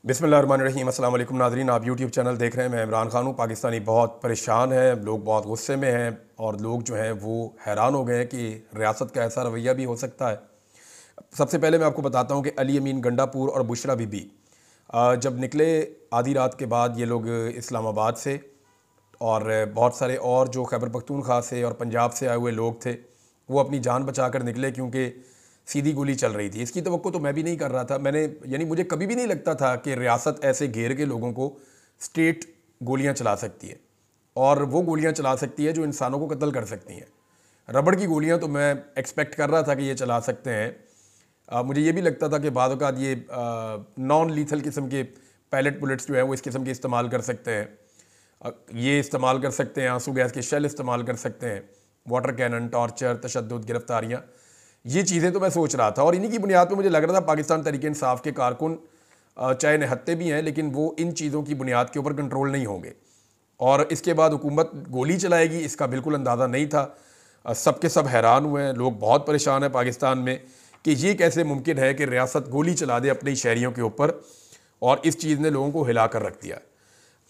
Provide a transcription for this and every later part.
बिस्मिल्लाहिर्रहमानिर्रहीम। अस्सलाम वालेकुम नाज़रीन, आप यूट्यूब चैनल देख रहे हैं। मैं इमरान खान हूँ। पाकिस्तानी बहुत परेशान है, लोग बहुत गुस्से में हैं और लोग जो हैं वो हैरान हो गए हैं कि रियासत का ऐसा रवैया भी हो सकता है। सबसे पहले मैं आपको बताता हूँ कि अली अमीन गंडापुर और बुशरा बीबी जब निकले आधी रात के बाद, ये लोग इस्लामाबाद से और बहुत सारे और जो खैबर पख्तूनख्वा से और पंजाब से आए हुए लोग थे, वो अपनी जान बचा कर निकले क्योंकि सीधी गोली चल रही थी। इसकी तवक्को तो मैं भी नहीं कर रहा था। मुझे कभी भी नहीं लगता था कि रियासत ऐसे घेर के लोगों को स्टेट गोलियां चला सकती है, और वो गोलियां चला सकती है जो इंसानों को कत्ल कर सकती हैं। रबड़ की गोलियां तो मैं एक्सपेक्ट कर रहा था कि ये चला सकते हैं। मुझे ये भी लगता था कि बाद औक़ात ये नॉन लीथल किस्म के पैलेट बुलेट्स जो हैं वो इस किस्म के इस्तेमाल कर सकते हैं। ये इस्तेमाल कर सकते हैं, आंसू गैस के शेल इस्तेमाल कर सकते हैं, वाटर कैनन, टॉर्चर, तशद्दुद, गिरफ्तारियाँ, ये चीज़ें तो मैं सोच रहा था। और इन्हीं की बुनियाद पे मुझे लग रहा था पाकिस्तान तहरीक इंसाफ के कारकुन चाहे निहत्ते भी हैं, लेकिन वो इन चीज़ों की बुनियाद के ऊपर कंट्रोल नहीं होंगे और इसके बाद हुकूमत गोली चलाएगी, इसका बिल्कुल अंदाज़ा नहीं था। सब के सब हैरान हुए हैं, लोग बहुत परेशान हैं पाकिस्तान में कि ये कैसे मुमकिन है कि रियासत गोली चला दे अपने शहरियों के ऊपर, और इस चीज़ ने लोगों को हिला कर रख दिया।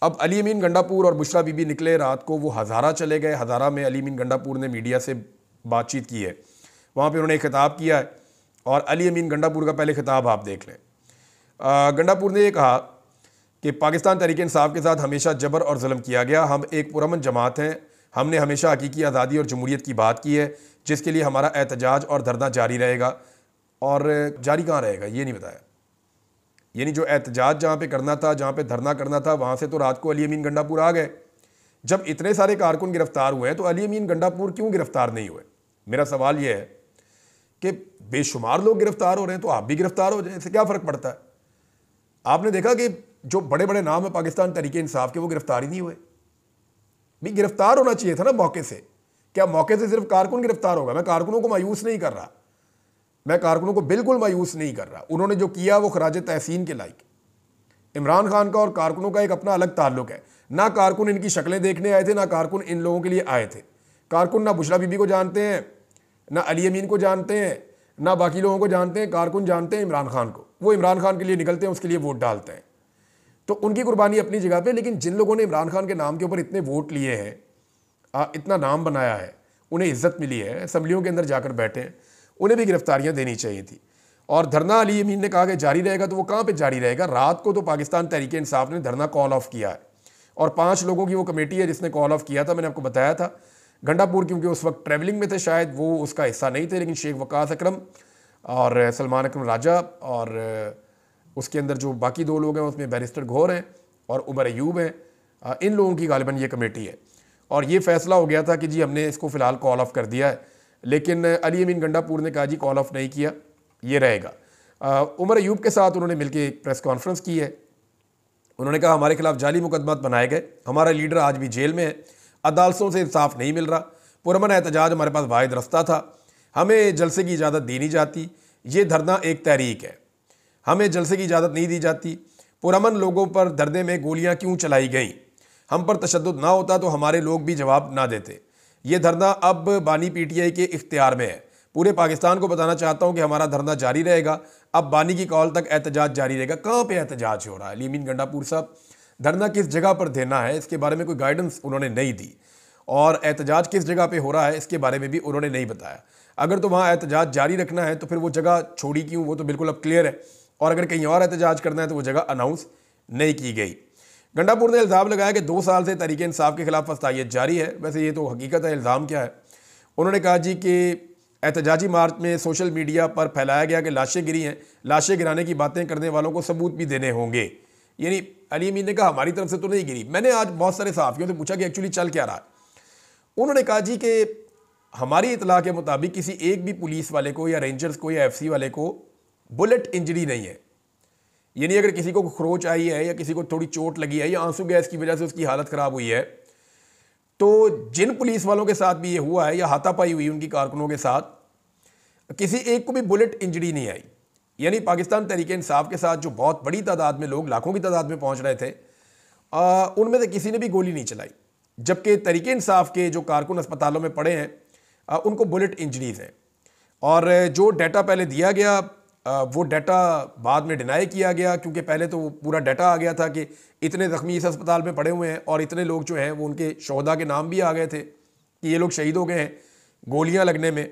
अब अली अमीन गंडापुर और बुशरा बीबी निकले रात को, वो हज़ारा चले गए। हज़ारा में अली अमीन गंडापुर ने मीडिया से बातचीत की है, वहाँ पे उन्होंने एक खिताब किया है और अली अमीन गंडापुर का पहले खिताब आप देख लें। गंडापुर ने ये कहा कि पाकिस्तान तहरीक इंसाफ के साथ हमेशा जबर और जुल्म किया गया। हम एक पुरअमन जमात हैं, हमने हमेशा हकीकी आज़ादी और जमहूरियत की बात की है, जिसके लिए हमारा एहतजाज और धरना जारी रहेगा। और जारी कहाँ रहेगा ये नहीं बताया। यानी जो एहतजाज जहाँ पे करना था, जहाँ पे धरना करना था, वहाँ से तो रात को अली अमीन गंडापुर आ गए। जब इतने सारे कारकुन गिरफ्तार हुए हैं तो अली अमीन गंडापुर क्यों गिरफ्तार नहीं हुए? मेरा सवाल यह है कि बेशुमार लोग गिरफ्तार हो रहे हैं तो आप भी गिरफ्तार हो जाए, इससे क्या फ़र्क पड़ता है? आपने देखा कि जो बड़े बड़े नाम है पाकिस्तान तहरीक इंसाफ के, वो गिरफ्तार ही नहीं हुए। भी गिरफ्तार होना चाहिए था ना मौके से। क्या मौके से सिर्फ कारकुन गिरफ्तार होगा? मैं कारकुनों को मायूस नहीं कर रहा, मैं कारकुनों को बिल्कुल मायूस नहीं कर रहा। उन्होंने जो किया वो खराज तहसीन के लायक। इमरान खान का और कारकुनों का एक अपना अलग ताल्लुक है। ना कारकुन इनकी शक्लें देखने आए थे, ना कारकुन इन लोगों के लिए आए थे। कारकुन ना बुशरा बीबी को जानते हैं, ना अली अमीन को जानते हैं, ना बाकी लोगों को जानते हैं। कारकुन जानते हैं इमरान खान को, वो इमरान खान के लिए निकलते हैं, उसके लिए वोट डालते हैं। तो उनकी कुर्बानी अपनी जगह पे। लेकिन जिन लोगों ने इमरान खान के नाम के ऊपर इतने वोट लिए हैं, इतना नाम बनाया है, उन्हें इज्जत मिली है, असम्बलियों के अंदर जाकर बैठे हैं, उन्हें भी गिरफ्तारियाँ देनी चाहिए थी। और धरना अली अमीन ने कहा कि जारी रहेगा, तो वो कहाँ पर जारी रहेगा? रात को तो पाकिस्तान तहरीक इंसाफ ने धरना कॉल ऑफ किया है और 5 लोगों की वो कमेटी है जिसने कॉल ऑफ किया था। मैंने आपको बताया था। गंडापुर क्योंकि उस वक्त ट्रैवलिंग में थे, शायद वो उसका हिस्सा नहीं थे, लेकिन शेख वकास अकरम और सलमान अकरम राजा और उसके अंदर जो बाकी 2 लोग हैं उसमें बैरिस्टर घोर हैं और उमर अयूब हैं, इन लोगों की गालिबन ये कमेटी है। और ये फैसला हो गया था कि जी हमने इसको फ़िलहाल कॉल ऑफ कर दिया है, लेकिन अली अमीन गंडापुर ने कहा जी कॉल ऑफ नहीं किया, ये रहेगा। उमर अयूब के साथ उन्होंने मिलकर एक प्रेस कॉन्फ्रेंस की है। उन्होंने कहा हमारे खिलाफ जाली मुकदमात बनाए गए, हमारा लीडर आज भी जेल में है, अदालतों से इंसाफ नहीं मिल रहा, पुरअमन एहतजाज हमारे पास वाहिद रास्ता था, हमें जलसे की इजाज़त दी नहीं जाती, ये धरना एक तहरीक है, हमें जलसे की इजाज़त नहीं दी जाती। पुरअमन लोगों पर धरने में गोलियां क्यों चलाई गईं? हम पर तशद्दुद ना होता तो हमारे लोग भी जवाब ना देते। ये धरना अब बानी PTI के इख्तियार में है। पूरे पाकिस्तान को बताना चाहता हूँ कि हमारा धरना जारी रहेगा। अब बानी की कॉल तक एहतजाज जारी रहेगा। कहाँ पर एहतजाज हो रहा है? अली अमीन गंडापुर साहब, धरना किस जगह पर देना है इसके बारे में कोई गाइडेंस उन्होंने नहीं दी, और एहतजाज किस जगह पे हो रहा है इसके बारे में भी उन्होंने नहीं बताया। अगर तो वहाँ एहतजाज जारी रखना है तो फिर वो जगह छोड़ी क्यों? वो तो बिल्कुल अब क्लियर है। और अगर कहीं और एहतजाज करना है तो वो जगह अनाउंस नहीं की गई। गंडापुर ने इल्ज़ाम लगाया कि 2 साल से तहरीक इंसाफ के खिलाफ फस्तायत जारी है। वैसे ये तो हकीकत है, इल्ज़ाम क्या है? उन्होंने कहा जी कि एहतजाजी मार्च में सोशल मीडिया पर फैलाया गया कि लाशें गिरी हैं, लाशें गिराने की बातें करने वालों को सबूत भी देने होंगे। यानी अली अमीन ने कहा हमारी तरफ से तो नहीं गिरी। मैंने आज बहुत सारे सहाफ़ियों से पूछा कि एक्चुअली चल क्या रहा है। उन्होंने कहा जी कि हमारी इतला के मुताबिक किसी एक भी पुलिस वाले को या रेंजर्स को या FC वाले को बुलेट इंजरी नहीं है। यानी अगर किसी को खरोच आई है या किसी को थोड़ी चोट लगी है या आंसू गैस की वजह से उसकी हालत ख़राब हुई है, तो जिन पुलिस वालों के साथ भी ये हुआ है या हाथापाई हुई उनकी कारकुनों के साथ, किसी एक को भी बुलेट इंजरी नहीं आई। यानी पाकिस्तान तहरीक इंसाफ के साथ जो बहुत बड़ी तादाद में लोग, लाखों की तादाद में पहुंच रहे थे, उनमें से किसी ने भी गोली नहीं चलाई। जबकि तहरीक इंसाफ के जो कारकुन अस्पतालों में पड़े हैं उनको बुलेट इंजरीज़ हैं। और जो डाटा पहले दिया गया वो डाटा बाद में डिनाई किया गया, क्योंकि पहले तो वो पूरा डाटा आ गया था कि इतने ज़ख्मी इस अस्पताल में पड़े हुए हैं और इतने लोग जो हैं वो उनके शोहदा के नाम भी आ गए थे कि ये लोग शहीद हो गए हैं गोलियां लगने में।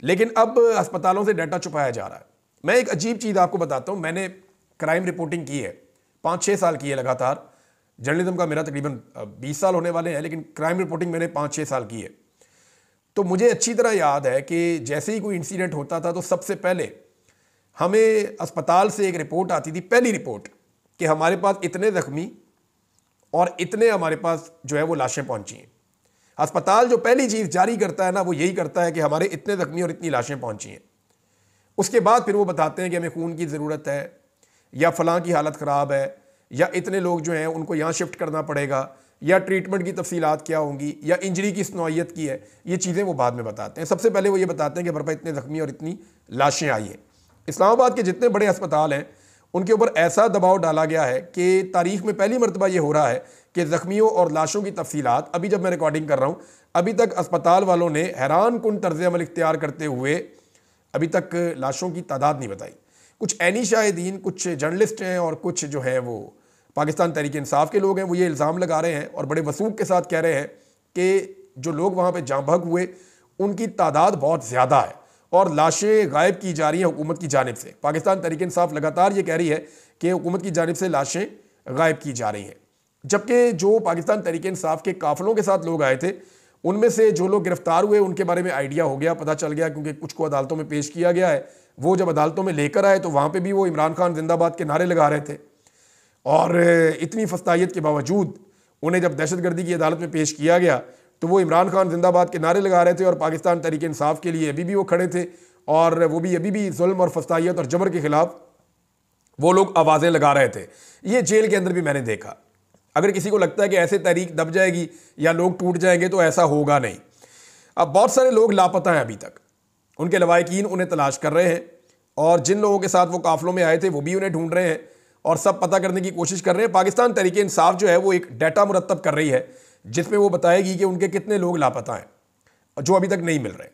लेकिन अब अस्पतालों से डाटा छुपाया जा रहा है। मैं एक अजीब चीज़ आपको बताता हूँ। मैंने क्राइम रिपोर्टिंग की है, 5-6 साल की है लगातार। जर्नलिज्म का मेरा तकरीबन 20 साल होने वाले हैं, लेकिन क्राइम रिपोर्टिंग मैंने 5-6 साल की है। तो मुझे अच्छी तरह याद है कि जैसे ही कोई इंसिडेंट होता था तो सबसे पहले हमें अस्पताल से एक रिपोर्ट आती थी, पहली रिपोर्ट, कि हमारे पास इतने ज़ख्मी और इतने हमारे पास जो है वो लाशें पहुंची हैं। अस्पताल जो पहली चीज़ जारी करता है ना, वो यही करता है कि हमारे इतने ज़ख्मी और इतनी लाशें पहुंची हैं। उसके बाद फिर वो बताते हैं कि हमें खून की ज़रूरत है, या फ़लाँ की हालत ख़राब है, या इतने लोग जो हैं उनको यहाँ शिफ्ट करना पड़ेगा, या ट्रीटमेंट की तफसीलात क्या होंगी, या इंजरी की नौइयत की है। ये चीज़ें वो बाद में बताते हैं। सबसे पहले वो ये बताते हैं कि हमारे पास इतने ज़ख्मी और इतनी लाशें आई हैं। इस्लामाबाद के जितने बड़े अस्पताल हैं उनके ऊपर ऐसा दबाव डाला गया है कि तारीख़ में पहली मरतबा ये हो रहा है कि ज़ख्मियों और लाशों की तफसीलात, अभी जब मैं रिकॉर्डिंग कर रहा हूँ, अभी तक अस्पताल वालों ने हैरान कुन तर्ज़ अमल इख्तियार करते हुए अभी तक लाशों की तादाद नहीं बताई। कुछ ऐनी शाहिदीन, कुछ जर्नलिस्ट हैं और कुछ जो है वो पाकिस्तान तहरीक इंसाफ के लोग हैं, वो ये इल्ज़ाम लगा रहे हैं और बड़े वसूख के साथ कह रहे हैं कि जो लोग वहाँ पे जाँ बहक हुए उनकी तादाद बहुत ज़्यादा है और लाशें गायब की जा रही हैं हुकूमत की जानिब से। पाकिस्तान तहरीक इंसाफ लगातार ये कह रही है कि हुकूमत की जानिब से लाशें गायब की जा रही हैं, जबकि जो पाकिस्तान तहरीक इंसाफ के काफ़िलों के साथ लोग आए थे उनमें से जो लोग गिरफ्तार हुए उनके बारे में आइडिया हो गया, पता चल गया, क्योंकि कुछ को अदालतों में पेश किया गया है। वो जब अदालतों में लेकर आए तो वहाँ पर भी वो इमरान खान जिंदाबाद के नारे लगा रहे थे और इतनी फस्तायत के बावजूद उन्हें जब दहशतगर्दी की अदालत में पेश किया गया तो वो इमरान खान जिंदाबाद के नारे लगा रहे थे और पाकिस्तान तहरीक इंसाफ के लिए अभी भी वो खड़े थे और वो भी अभी भी जुल्म और फस्तायत और जबर के खिलाफ वो लोग आवाज़ें लगा रहे थे। ये जेल के अंदर भी मैंने देखा। अगर किसी को लगता है कि ऐसे तहरीक दब जाएगी या लोग टूट जाएंगे तो ऐसा होगा नहीं। अब बहुत सारे लोग लापता हैं अभी तक, उनके लवाहिकीन उन्हें तलाश कर रहे हैं और जिन लोगों के साथ वो काफिलों में आए थे वो भी उन्हें ढूंढ रहे हैं और सब पता करने की कोशिश कर रहे हैं। पाकिस्तान तहरीक इंसाफ जो है वो एक डाटा मुरतब कर रही है जिसमें वो बताएगी कि उनके कितने लोग लापता हैं जो अभी तक नहीं मिल रहे,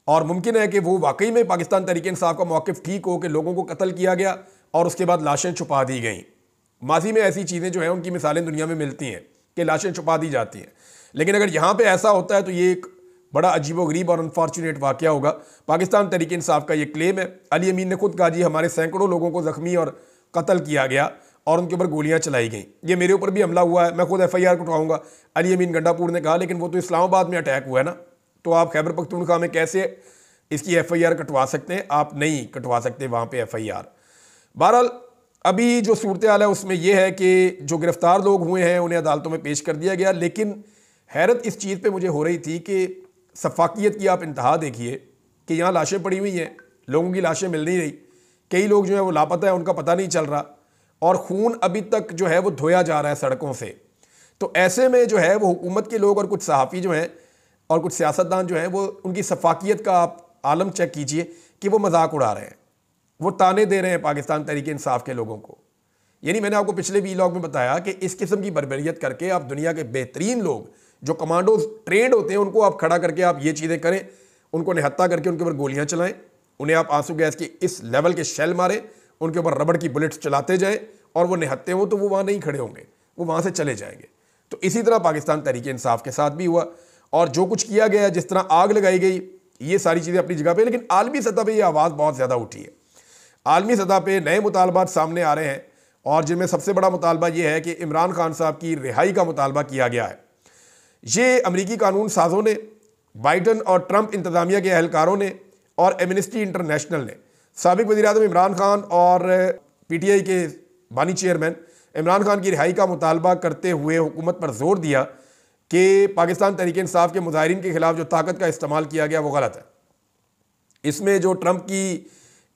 और मुमकिन है कि वो वाकई में पाकिस्तान तहरीक इंसाफ का मौक़िफ़ ठीक हो कि लोगों को कत्ल किया गया और उसके बाद लाशें छुपा दी गई। माजी में ऐसी चीज़ें जो हैं उनकी मिसालें दुनिया में मिलती हैं कि लाशें छुपा दी जाती हैं, लेकिन अगर यहाँ पर ऐसा होता है तो ये एक बड़ा अजीबोगरीब और अनफॉर्चुनेट वाक़या होगा। पाकिस्तान तहरीक इंसाफ का ये क्लेम है। अली अमीन ने खुद कहा जी हमारे सैकड़ों लोगों को ज़ख्मी और कत्ल किया गया और उनके ऊपर गोलियां चलाई गई, ये मेरे ऊपर भी हमला हुआ है, मैं खुद FIR कटवाऊंगा, अली अमीन गंडापुर ने कहा। लेकिन वो तो इस्लामाबाद में अटैक हुआ है ना, तो आप खैबर पख्तूनख्वा में कैसे इसकी FIR कटवा सकते हैं? आप नहीं कटवा सकते वहाँ पे FIR। बहरहाल अभी जो सूरत हाल है उसमें यह है कि जो गिरफ्तार लोग हुए हैं उन्हें अदालतों में पेश कर दिया गया, लेकिन हैरत इस चीज़ पर मुझे हो रही थी कि सफाकियत की आप इंतहा देखिए कि यहाँ लाशें पड़ी हुई हैं, लोगों की लाशें मिल नहीं रही, कई लोग जो है वो लापता है, उनका पता नहीं चल रहा और खून अभी तक जो है वो धोया जा रहा है सड़कों से। तो ऐसे में जो है वो हुकूमत के लोग और कुछ सहाफ़ी जो हैं और कुछ सियासतदान जो हैं वो उनकी सफाकियत का आप आलम चेक कीजिए कि वो मजाक उड़ा रहे हैं, वो ताने दे रहे हैं पाकिस्तान तहरीक इंसाफ के लोगों को। यानी मैंने आपको पिछले वीलॉग में बताया कि इस किस्म की बर्बरियत करके आप दुनिया के बेहतरीन लोग जो कमांडोज ट्रेंड होते हैं उनको आप खड़ा करके आप ये चीज़ें करें, उनको निहत्ता करके उनके ऊपर गोलियाँ चलाएँ, उन्हें आप आंसू गैस की इस लेवल के शेल मारें, उनके ऊपर रबड़ की बुलेट्स चलाते जाएं और वो निहत्ते हों तो वो वहाँ नहीं खड़े होंगे, वो वहाँ से चले जाएंगे। तो इसी तरह पाकिस्तान तहरीक इंसाफ के साथ भी हुआ और जो कुछ किया गया, जिस तरह आग लगाई गई, ये सारी चीज़ें अपनी जगह पे। लेकिन आलमी सतह पे ये आवाज़ बहुत ज़्यादा उठी है। आलमी सतह पे नए मुतालबात सामने आ रहे हैं और जिनमें सबसे बड़ा मुतालबा ये है कि इमरान खान साहब की रिहाई का मुतालबा किया गया है। ये अमरीकी कानून साजों ने, बाइडन और ट्रंप इंतज़ामिया के अहलकारों ने और एमनेस्टी इंटरनेशनल ने साबिक वज़ीर-ए-आज़म इमरान खान और PTI के बानी चेयरमैन इमरान खान की रिहाई का मुतालबा करते हुए हुकूमत पर जोर दिया कि पाकिस्तान तहरीक इंसाफ के मुजाहिरीन के खिलाफ जो ताकत का इस्तेमाल किया गया वो गलत है। इसमें जो ट्रंप की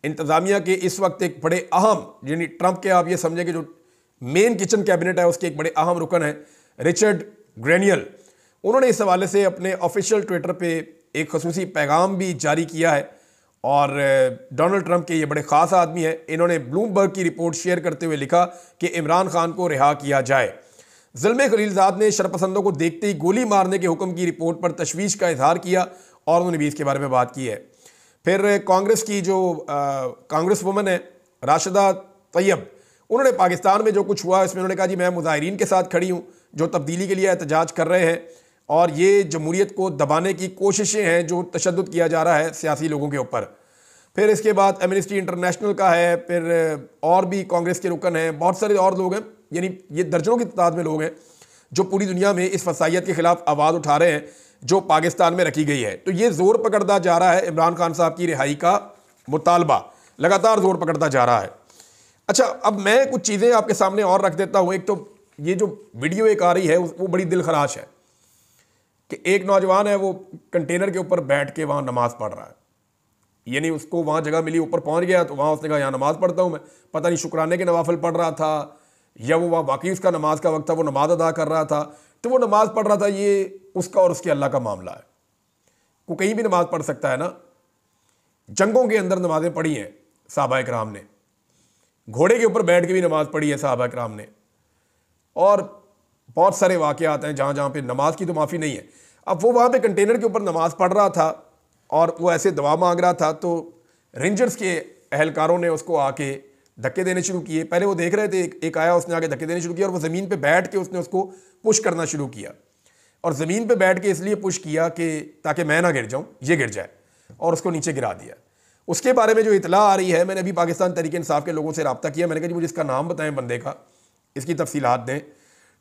इंतज़ामिया के इस वक्त एक बड़े अहम, यानी ट्रंप के आप ये समझें कि जो मेन किचन कैबिनेट है उसके एक बड़े अहम रुकन है रिचर्ड ग्रेनियल, उन्होंने इस हवाले से अपने ऑफिशियल ट्विटर पे एक खसूसी पैगाम भी जारी किया है और डोनाल्ड ट्रंप के ये बड़े ख़ास आदमी हैं। इन्होंने ब्लूमबर्ग की रिपोर्ट शेयर करते हुए लिखा कि इमरान खान को रिहा किया जाए। ज़ुल्म खलीलज़ाद ने शरपसंदों को देखते ही गोली मारने के हुक्म की रिपोर्ट पर तशवीश का इजहार किया और उन्होंने भी इसके बारे में बात की है। फिर कांग्रेस की जो कांग्रेस वुमन है राशिदा तैयब, उन्होंने पाकिस्तान में जो कुछ हुआ इसमें उन्होंने कहा जी मैं मुजाहिरीन के साथ खड़ी हूँ जो तब्दीली के लिए एहतजाज कर रहे हैं, और ये जमहूरियत को दबाने की कोशिशें हैं जो तशद्दुद किया जा रहा है सियासी लोगों के ऊपर। फिर इसके बाद एमनेस्टी इंटरनेशनल का है, फिर और भी कांग्रेस के रुकन हैं, बहुत सारे और लोग हैं, यानी ये दर्जनों की तादाद में लोग हैं जो पूरी दुनिया में इस फसाइयत के खिलाफ आवाज़ उठा रहे हैं जो पाकिस्तान में रखी गई है। तो ये ज़ोर पकड़ता जा रहा है, इमरान खान साहब की रिहाई का मुतालबा लगातार ज़ोर पकड़ता जा रहा है। अच्छा, अब मैं कुछ चीज़ें आपके सामने और रख देता हूँ। एक तो ये जो वीडियो एक आ रही है वो बड़ी दिल खराश है कि एक नौजवान है वो कंटेनर के ऊपर बैठ के वहाँ नमाज़ पढ़ रहा है, यानी उसको वहाँ जगह मिली, ऊपर पहुँच गया तो वहाँ उसने कहा यहाँ नमाज़ पढ़ता हूँ मैं, पता नहीं शुक्राने के नवाफिल पढ़ रहा था या वो वहाँ वाकई उसका नमाज का वक्त था, वो नमाज अदा कर रहा था, तो वो नमाज पढ़ रहा था। ये उसका और उसके अल्लाह का मामला है, वो कहीं भी नमाज पढ़ सकता है ना। जंगों के अंदर नमाजें पढ़ी हैं सहाबा इकराम ने, घोड़े के ऊपर बैठ के भी नमाज पढ़ी है सहाबा इकराम ने, और बहुत सारे वाक़यात हैं जहाँ जहाँ पे नमाज की तो माफ़ी नहीं है। अब वो वहाँ पे कंटेनर के ऊपर नमाज पढ़ रहा था और वो ऐसे दुआ मांग रहा था, तो रेंजर्स के एहलकारों ने उसको आके धक्के देने शुरू किए। पहले वो देख रहे थे, एक आया, उसने आके धक्के देने शुरू किया और वो ज़मीन पे बैठ के उसने उसको पुश करना शुरू किया, और ज़मीन पे बैठ के इसलिए पुश किया कि ताकि मैं ना गिर जाऊँ, ये गिर जाए, और उसको नीचे गिरा दिया। उसके बारे में जो इतला आ रही है, मैंने अभी पाकिस्तान तहरीक इंसाफ के लोगों से रब्ता किया, मैंने कहा जी मुझे इसका नाम बताएं बंदे का, इसकी तफसीलात दें।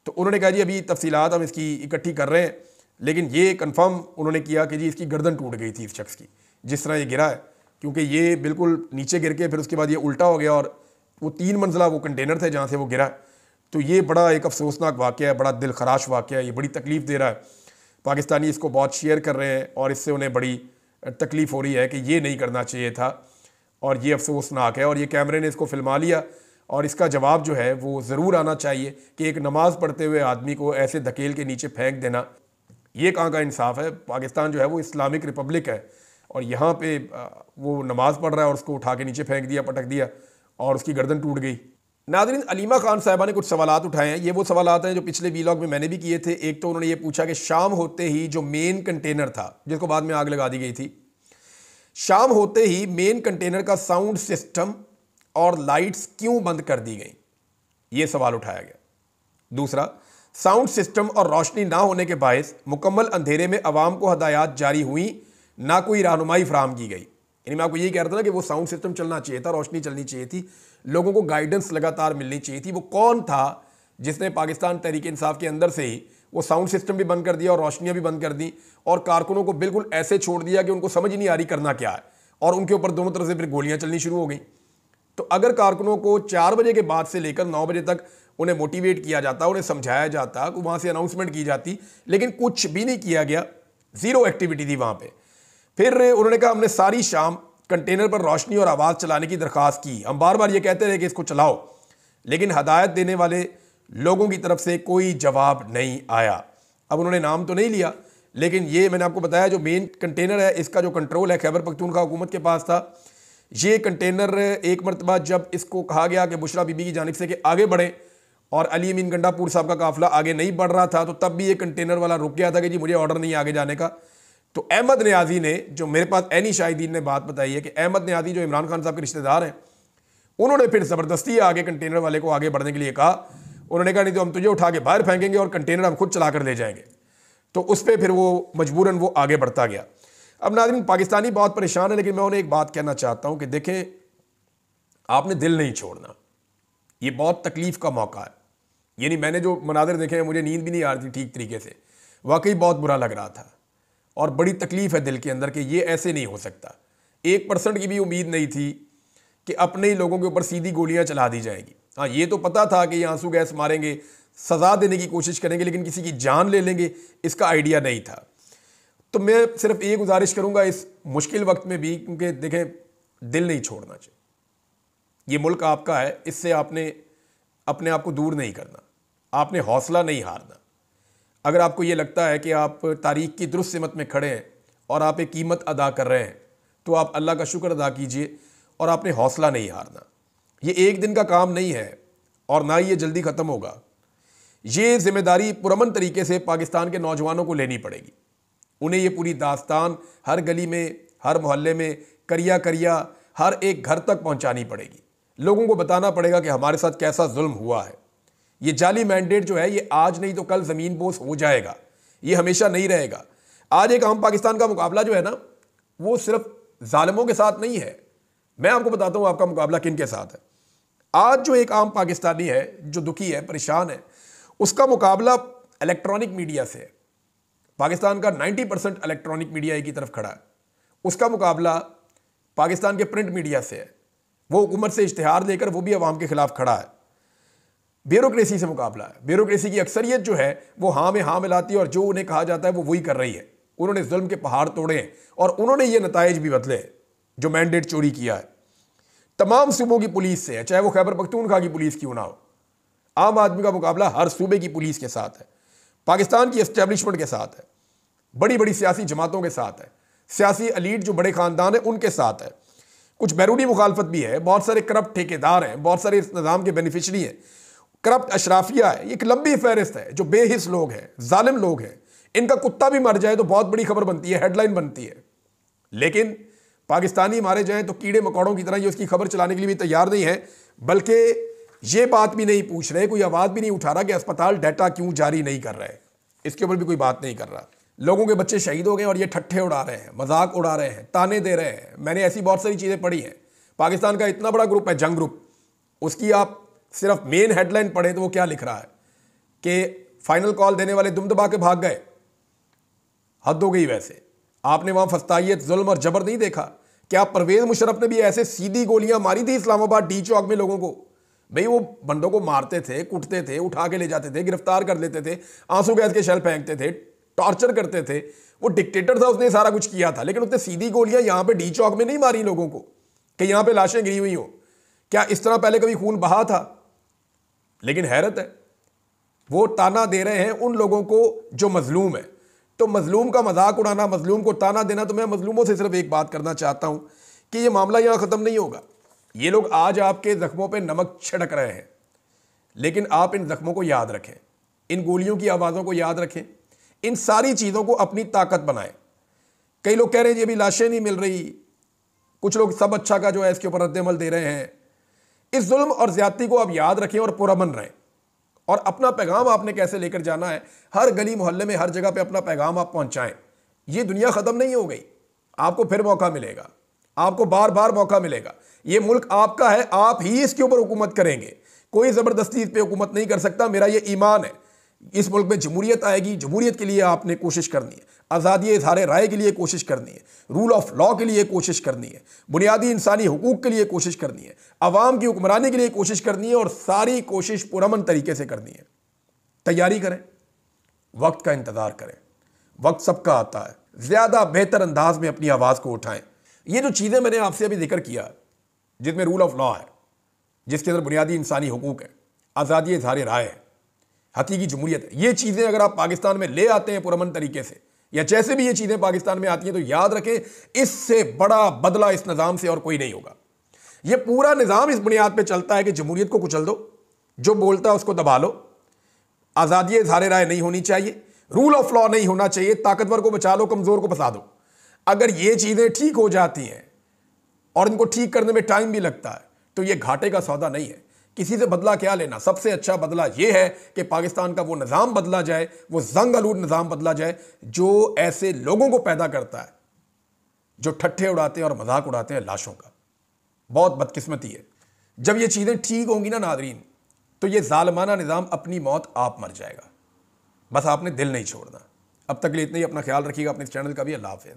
तो उन्होंने कहा जी अभी तफसीलात हम इसकी इकट्ठी कर रहे हैं, लेकिन ये कंफर्म उन्होंने किया कि जी इसकी गर्दन टूट गई थी इस शख्स की, जिस तरह ये गिरा है, क्योंकि ये बिल्कुल नीचे गिर के फिर उसके बाद ये उल्टा हो गया, और वो 3 मंजिला वो कंटेनर थे जहाँ से वो गिरा। तो ये बड़ा एक अफसोसनाक वाक़या है, बड़ा दिल खराश वाक़या है, ये बड़ी तकलीफ़ दे रहा है। पाकिस्तानी इसको बहुत शेयर कर रहे हैं और इससे उन्हें बड़ी तकलीफ़ हो रही है कि ये नहीं करना चाहिए था, और ये अफसोसनाक है। और ये कैमरे ने इसको फिल्मा लिया, और इसका जवाब जो है वो ज़रूर आना चाहिए कि एक नमाज़ पढ़ते हुए आदमी को ऐसे धकेल के नीचे फेंक देना, ये कहाँ का इंसाफ है। पाकिस्तान जो है वो इस्लामिक रिपब्लिक है, और यहाँ पे वो नमाज़ पढ़ रहा है और उसको उठा के नीचे फेंक दिया, पटक दिया, और उसकी गर्दन टूट गई। नाज़रीन, अलीमा खान साहिबा ने कुछ सवालात उठाए हैं। ये वो सवालात हैं जो पिछले वीलॉग में मैंने भी किए थे। एक तो उन्होंने ये पूछा कि शाम होते ही जो मेन कंटेनर था, जिसको बाद में आग लगा दी गई थी, शाम होते ही मेन कंटेनर का साउंड सिस्टम और लाइट्स क्यों बंद कर दी गई, ये सवाल उठाया गया। दूसरा, साउंड सिस्टम और रोशनी ना होने के बायस मुकम्मल अंधेरे में अवाम को हदायत जारी हुई, ना कोई रहनुमाई फराहम की गई। यानी मैं आपको यही कह रहा था ना कि वो साउंड सिस्टम चलना चाहिए था, रोशनी चलनी चाहिए थी, लोगों को गाइडेंस लगातार मिलनी चाहिए थी। वो कौन था जिसने पाकिस्तान तहरीक इंसाफ के अंदर से ही वो साउंड सिस्टम भी बंद कर दिया और रोशनियाँ भी बंद कर दी, और कारकुनों को बिल्कुल ऐसे छोड़ दिया कि उनको समझ ही नहीं आ रही करना क्या है, और उनके ऊपर दोनों तरफ से फिर गोलियाँ चलनी शुरू हो गई। तो अगर कारकुनों को 4 बजे के बाद से लेकर 9 बजे तक उन्हें मोटिवेट किया जाता, उन्हें समझाया जाता, वहाँ से अनाउंसमेंट की जाती, लेकिन कुछ भी नहीं किया गया, ज़ीरो एक्टिविटी थी वहाँ पे। फिर उन्होंने कहा हमने सारी शाम कंटेनर पर रोशनी और आवाज़ चलाने की दरख्वास्त की, हम बार बार ये कहते रहे कि इसको चलाओ, लेकिन हदायत देने वाले लोगों की तरफ से कोई जवाब नहीं आया। अब उन्होंने नाम तो नहीं लिया, लेकिन ये मैंने आपको बताया जो मेन कंटेनर है इसका जो कंट्रोल है खैबर पख्तूनख्वा हुकूमत के पास था। ये कंटेनर एक मरतबा जब इसको कहा गया कि बुशरा बीबी की जानिब से कि आगे बढ़ें, और अली अमीन गंडापुर साहब का काफिला आगे नहीं बढ़ रहा था, तो तब भी ये कंटेनर वाला रुक गया था कि जी मुझे ऑर्डर नहीं आगे जाने का। तो अहमद न्याजी ने, जो मेरे पास एनी शाहिदीन ने बात बताई है कि अहमद न्याजी जो इमरान खान साहब के रिश्तेदार हैं, उन्होंने फिर ज़बरदस्ती आगे कंटेनर वाले को आगे बढ़ने के लिए कहा। उन्होंने कहा नहीं तो हम तुझे उठा के बाहर फेंकेंगे और कंटेनर हम खुद चला कर ले जाएंगे। तो उस पर फिर वो मजबूरन वो आगे बढ़ता गया। अब नाज़रीन, पाकिस्तानी बहुत परेशान है, लेकिन मैं उन्हें एक बात कहना चाहता हूँ कि देखें, आपने दिल नहीं छोड़ना, ये बहुत तकलीफ़ का मौका है। यानी मैंने जो मनाज़र देखे हैं, मुझे नींद भी नहीं आ रही थी ठीक तरीके से, वाकई बहुत बुरा लग रहा था, और बड़ी तकलीफ़ है दिल के अंदर कि ये ऐसे नहीं हो सकता। 1% की भी उम्मीद नहीं थी कि अपने ही लोगों के ऊपर सीधी गोलियां चला दी जाएंगी। हाँ, ये तो पता था कि ये आंसू गैस मारेंगे, सज़ा देने की कोशिश करेंगे, लेकिन किसी की जान ले लेंगे, इसका आइडिया नहीं था। तो मैं सिर्फ ये गुजारिश करूँगा इस मुश्किल वक्त में भी, क्योंकि देखें, दिल नहीं छोड़ना चाहिए। ये मुल्क आपका है, इससे आपने अपने आप को दूर नहीं करना, आपने हौसला नहीं हारना। अगर आपको ये लगता है कि आप तारीख़ की दुरुस्त सिमत में खड़े हैं और आप एक कीमत अदा कर रहे हैं, तो आप अल्लाह का शुक्र अदा कीजिए, और आपने हौसला नहीं हारना। ये एक दिन का काम नहीं है, और ना ही ये जल्दी ख़त्म होगा। ये ज़िम्मेदारी पुरअमन तरीके से पाकिस्तान के नौजवानों को लेनी पड़ेगी। उन्हें ये पूरी दास्तान हर गली में, हर मोहल्ले में करिया करिया हर एक घर तक पहुंचानी पड़ेगी। लोगों को बताना पड़ेगा कि हमारे साथ कैसा जुल्म हुआ है। ये जाली मैंडेट जो है ये आज नहीं तो कल ज़मीन बोस हो जाएगा, ये हमेशा नहीं रहेगा। आज एक आम पाकिस्तान का मुकाबला जो है ना वो सिर्फ जालिमों के साथ नहीं है। मैं आपको बताता हूं आपका मुकाबला किन के साथ है। आज जो एक आम पाकिस्तानी है जो दुखी है, परेशान है, उसका मुकाबला इलेक्ट्रॉनिक मीडिया से है। पाकिस्तान का 90% इलेक्ट्रॉनिक मीडिया की तरफ खड़ा है। उसका मुकाबला पाकिस्तान के प्रिंट मीडिया से है। वो हुकूमत से इश्तिहार देकर वो भी अवाम के खिलाफ खड़ा है। ब्यूरोक्रेसी से मुकाबला है। ब्यूरोक्रेसी की अक्सरियत जो है वो हाँ में हाँ मिलाती है और जो उन्हें कहा जाता है वो वही कर रही है। उन्होंने जुल्म के पहाड़ तोड़े हैं और उन्होंने ये नताइज भी बदले हैं जो मैंडेट चोरी किया है। तमाम सूबों की पुलिस से है, चाहे वो खैबर पख्तूनख्वा की पुलिस क्यों ना हो। आम आदमी का मुकाबला हर सूबे की पुलिस के साथ है, पाकिस्तान की एस्टेब्लिशमेंट के साथ है, बड़ी बड़ी सियासी जमातों के साथ है, सियासी एलीट जो बड़े खानदान है उनके साथ है। कुछ बैरूनी मुखालफत भी है, बहुत सारे करप्ट ठेकेदार हैं, बहुत सारे इस निज़ाम के बेनिफिशरी हैं, करप्ट अशराफिया है। एक लंबी फहरिस्त है जो बेहिस लोग हैं, जालिम लोग हैं। इनका कुत्ता भी मर जाए तो बहुत बड़ी खबर बनती है, हेडलाइन बनती है। लेकिन पाकिस्तानी मारे जाएं तो कीड़े मकोड़ों की तरह ये उसकी खबर चलाने के लिए भी तैयार नहीं है, बल्कि ये बात भी नहीं पूछ रहे, कोई आवाज़ भी नहीं उठा रहा कि अस्पताल डाटा क्यों जारी नहीं कर रहे। इसके ऊपर भी कोई बात नहीं कर रहा। लोगों के बच्चे शहीद हो गए और ये ठट्ठे उड़ा रहे हैं, मजाक उड़ा रहे हैं, ताने दे रहे हैं। मैंने ऐसी बहुत सारी चीज़ें पढ़ी हैं। पाकिस्तान का इतना बड़ा ग्रुप है जंग ग्रुप, उसकी आप सिर्फ मेन हेडलाइन पढ़े तो वो क्या लिख रहा है कि फाइनल कॉल देने वाले दुम दबा के भाग गए। हद हो गई। वैसे आपने वहां फस्तायत, जुल्म और जबर नहीं देखा? क्या परवेज मुशर्रफ ने भी ऐसे सीधी गोलियां मारी थी इस्लामाबाद डी चौक में लोगों को? भाई वो बंदों को मारते थे, कुटते थे, उठा के ले जाते थे, गिरफ्तार कर लेते थे, आंसू गैस के शेल फेंकते थे, टॉर्चर करते थे। वो डिक्टेटर था, उसने सारा कुछ किया था, लेकिन उसने सीधी गोलियां यहां पे डी चौक में नहीं मारी लोगों को कि यहां पे लाशें गिरी हुई हो। क्या इस तरह पहले कभी खून बहा था? लेकिन हैरत है, वो ताना दे रहे हैं उन लोगों को जो मजलूम है। तो मजलूम का मजाक उड़ाना, मजलूम को ताना देना, तो मैं मजलूमों से सिर्फ एक बात करना चाहता हूं कि ये मामला यहां खत्म नहीं होगा। ये लोग आज आपके जख्मों पे नमक छिड़क रहे हैं, लेकिन आप इन जख्मों को याद रखें, इन गोलियों की आवाज़ों को याद रखें, इन सारी चीज़ों को अपनी ताकत बनाएं। कई लोग कह रहे हैं ये भी लाशें नहीं मिल रही, कुछ लोग सब अच्छा का जो है इसके ऊपर रद्द-ए-अमल दे रहे हैं। इस जुल्म और ज्यादती को आप याद रखें और पुरअमन रहें। और अपना पैगाम आपने कैसे लेकर जाना है, हर गली मोहल्ले में, हर जगह पे अपना पैगाम आप पहुंचाएं। ये दुनिया ख़त्म नहीं हो गई, आपको फिर मौका मिलेगा, आपको बार बार मौका मिलेगा। ये मुल्क आपका है, आप ही इसके ऊपर हुकूमत करेंगे, कोई ज़बरदस्ती इस पर हुकूमत नहीं कर सकता। मेरा ये ईमान है, इस मुल्क में जमहूरियत आएगी। जमहूरियत के लिए आपने कोशिश करनी है, आज़ादी इज़हार राय के लिए कोशिश करनी है, रूल ऑफ लॉ के लिए कोशिश करनी है, बुनियादी इंसानी हुकूक के लिए कोशिश करनी है, अवाम की हुक्मरानी के लिए कोशिश करनी है, और सारी कोशिश पुरअमन तरीके से करनी है। तैयारी करें, वक्त का इंतज़ार करें, वक्त सबका आता है। ज़्यादा बेहतर अंदाज में अपनी आवाज़ को उठाएं। ये जो चीज़ें मैंने आपसे अभी जिक्र किया, जिसमें रूल ऑफ लॉ है, जिसके अंदर बुनियादी इंसानी हुकूक है, आज़ादी इज़हार राय है, हकीकी जमहूरियत है, ये चीज़ें अगर आप पाकिस्तान में ले आते हैं पुरअमन तरीके से, या जैसे भी ये चीज़ें पाकिस्तान में आती हैं, तो याद रखें इससे बड़ा बदला इस निज़ाम से और कोई नहीं होगा। ये पूरा निज़ाम इस बुनियाद पे चलता है कि जमहूरियत को कुचल दो, जो बोलता है उसको दबा लो, आज़ादी इज़हार राय नहीं होनी चाहिए, रूल ऑफ लॉ नहीं होना चाहिए, ताकतवर को बचा लो, कमज़ोर को फंसा दो। अगर ये चीज़ें ठीक हो जाती हैं, और इनको ठीक करने में टाइम भी लगता है, तो ये घाटे का सौदा नहीं है। किसी से बदला क्या लेना? सबसे अच्छा बदला यह है कि पाकिस्तान का वो निज़ाम बदला जाए, वो जंग आलूद निज़ाम बदला जाए जो ऐसे लोगों को पैदा करता है जो ठट्ठे उड़ाते हैं और मजाक उड़ाते हैं लाशों का। बहुत बदकिस्मती है। जब ये चीज़ें ठीक होंगी ना नादरीन, तो ये जालिमाना निज़ाम अपनी मौत आप मर जाएगा। बस आपने दिल नहीं छोड़ना। अब तक के लिए इतना ही। अपना ख्याल रखिएगा, अपने चैनल का भी। अल्लाह हाफ़िज़।